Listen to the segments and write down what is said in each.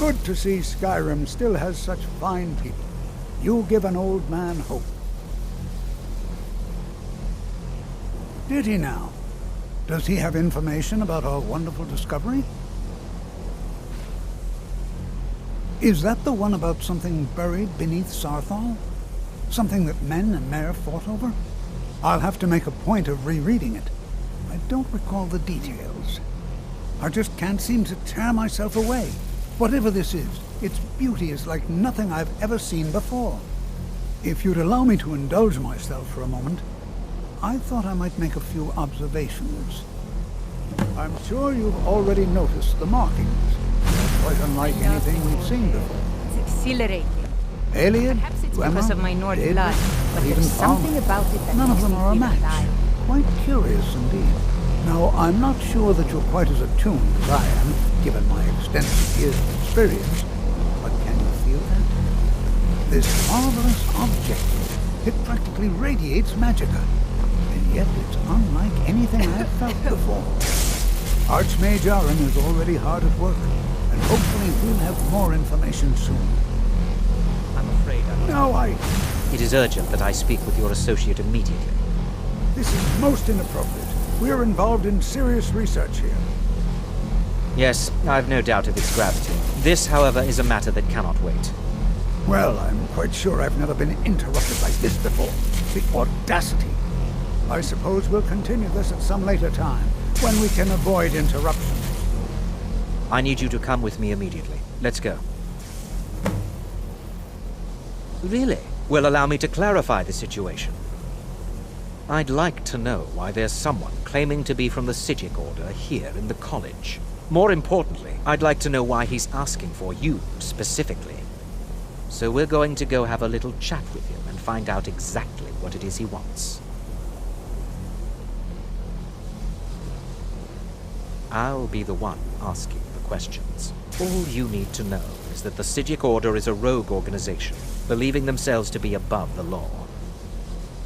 good to see Skyrim still has such fine people. You give an old man hope. Did he now? Does he have information about our wonderful discovery? Is that the one about something buried beneath Sarthal? Something that men and Mare fought over? I'll have to make a point of rereading it. I don't recall the details. I just can't seem to tear myself away. Whatever this is, its beauty is like nothing I've ever seen before. If you'd allow me to indulge myself for a moment, I thought I might make a few observations. I'm sure you've already noticed the markings. Quite unlike anything we've seen before. It's exhilarating. Alien, Perhaps it's Gwemma, because of my Nord Daedric, blood, but even there's something Falmer. about it that None of makes them me are a feel match. alive. Quite curious indeed. Now, I'm not sure that you're quite as attuned as I am, given my extensive years of experience, but can you feel that? This marvelous object, it practically radiates magicka, and yet it's unlike anything I've felt before. Archmage Aaron is already hard at work, and hopefully we'll have more information soon. I'm afraid I'm... Now It is urgent that I speak with your associate immediately. This is most inappropriate. We're involved in serious research here. Yes, I've no doubt of its gravity. This, however, is a matter that cannot wait. Well, I'm quite sure I've never been interrupted like this before. The audacity. I suppose we'll continue this at some later time, when we can avoid interruptions. I need you to come with me immediately. Let's go. Really? Well, allow me to clarify the situation. I'd like to know why there's someone claiming to be from the Psijic Order here in the college. More importantly, I'd like to know why he's asking for you, specifically. So we're going to go have a little chat with him and find out exactly what it is he wants. I'll be the one asking the questions. All you need to know is that the Psijic Order is a rogue organization, believing themselves to be above the law.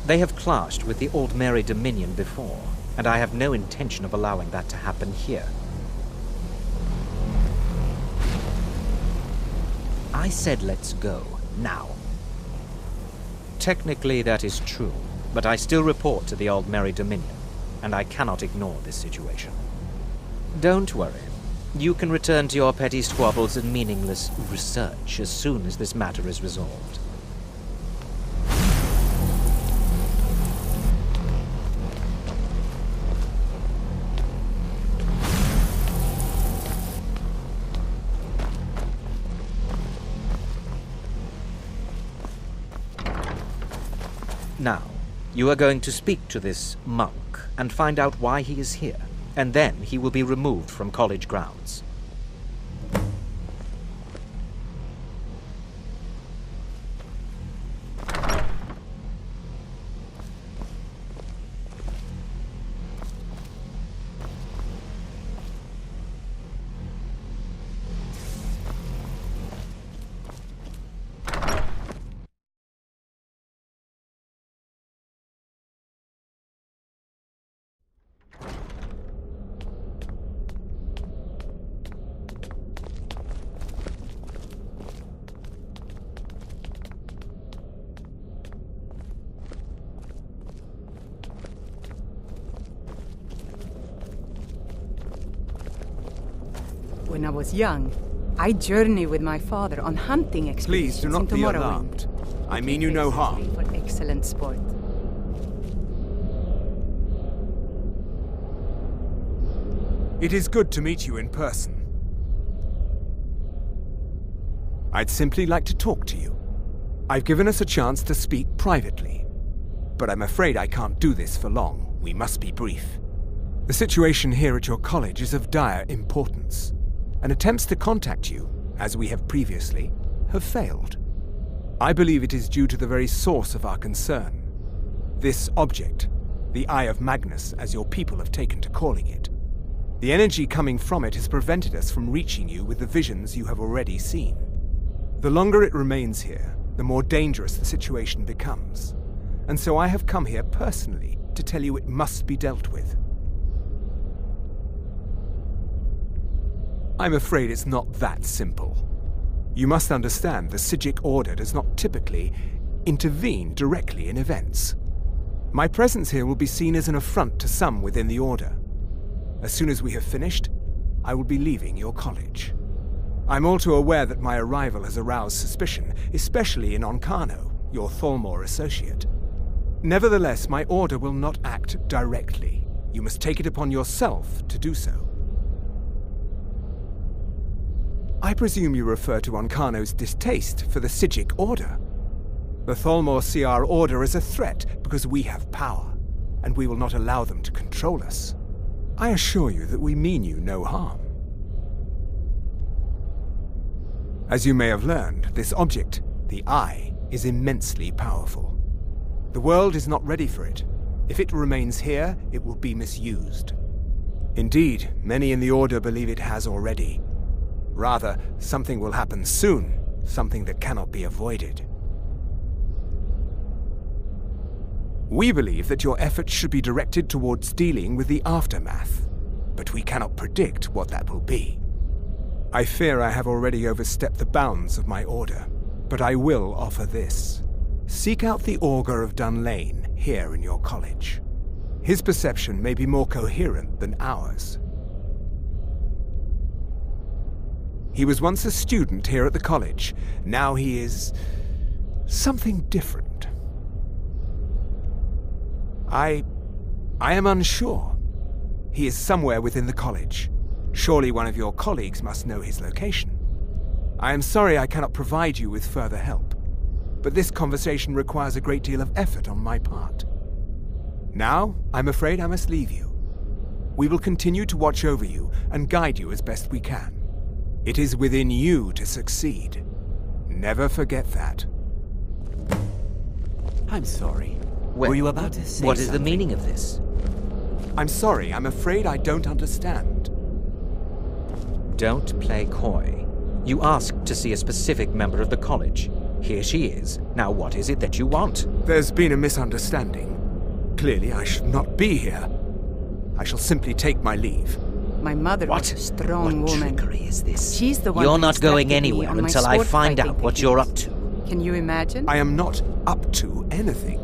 They have clashed with the Old Mary Dominion before, and I have no intention of allowing that to happen here. I said let's go, now. Technically that is true, but I still report to the Old Mary Dominion, and I cannot ignore this situation. Don't worry. You can return to your petty squabbles and meaningless research as soon as this matter is resolved. Now, you are going to speak to this monk and find out why he is here, and then he will be removed from college grounds. When I was young, I journeyed with my father on hunting expeditions Please do not into be Morrowind. alarmed. I mean you no harm. For excellent sport. It is good to meet you in person. I'd simply like to talk to you. I've given us a chance to speak privately, but I'm afraid I can't do this for long. We must be brief. The situation here at your college is of dire importance, and attempts to contact you, as we have previously, have failed. I believe it is due to the very source of our concern. This object, the Eye of Magnus, as your people have taken to calling it. The energy coming from it has prevented us from reaching you with the visions you have already seen. The longer it remains here, the more dangerous the situation becomes. And so I have come here personally to tell you it must be dealt with. I'm afraid it's not that simple. You must understand the Psijic Order does not typically intervene directly in events. My presence here will be seen as an affront to some within the Order. As soon as we have finished, I will be leaving your college. I'm all too aware that my arrival has aroused suspicion, especially in Onkano, your Thalmor associate. Nevertheless, my order will not act directly. You must take it upon yourself to do so. I presume you refer to Onkano's distaste for the Psijic Order. The Thalmor see our order as a threat because we have power, and we will not allow them to control us. I assure you that we mean you no harm. As you may have learned, this object, the Eye, is immensely powerful. The world is not ready for it. If it remains here, it will be misused. Indeed, many in the Order believe it has already. Rather, something will happen soon, something that cannot be avoided. We believe that your efforts should be directed towards dealing with the aftermath, but we cannot predict what that will be. I fear I have already overstepped the bounds of my order, but I will offer this. Seek out the Augur of Dunlane here in your college. His perception may be more coherent than ours. He was once a student here at the college. Now he is something different. I am unsure. He is somewhere within the college. Surely one of your colleagues must know his location. I am sorry I cannot provide you with further help, but this conversation requires a great deal of effort on my part. Now, I'm afraid I must leave you. We will continue to watch over you and guide you as best we can. It is within you to succeed. Never forget that. I'm sorry. Were you about to say What is the something? meaning of this? I'm sorry, I'm afraid I don't understand. Don't play coy. You asked to see a specific member of the college. Here she is. Now what is it that you want? There's been a misunderstanding. Clearly I should not be here. I shall simply take my leave. My mother was a strong What woman. trickery is this? She's the one You're who not going distracted me anywhere on my until I sword find fighting out what you're up techniques. to. Can you imagine? I am not up to anything.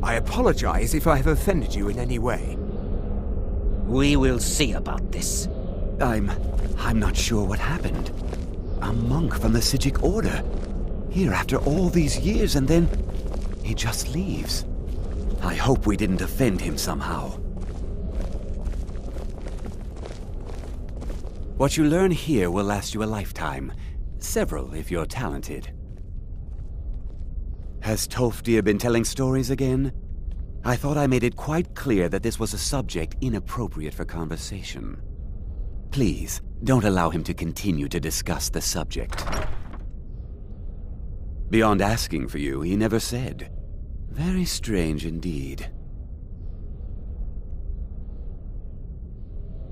I apologize if I have offended you in any way. We will see about this. I'm not sure what happened. A monk from the Psijic Order. Here after all these years, and then he just leaves. I hope we didn't offend him somehow. What you learn here will last you a lifetime. Several, if you're talented. Has Tofdir been telling stories again? I thought I made it quite clear that this was a subject inappropriate for conversation. Please, don't allow him to continue to discuss the subject. Beyond asking for you, he never said. Very strange indeed.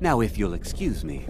Now, if you'll excuse me,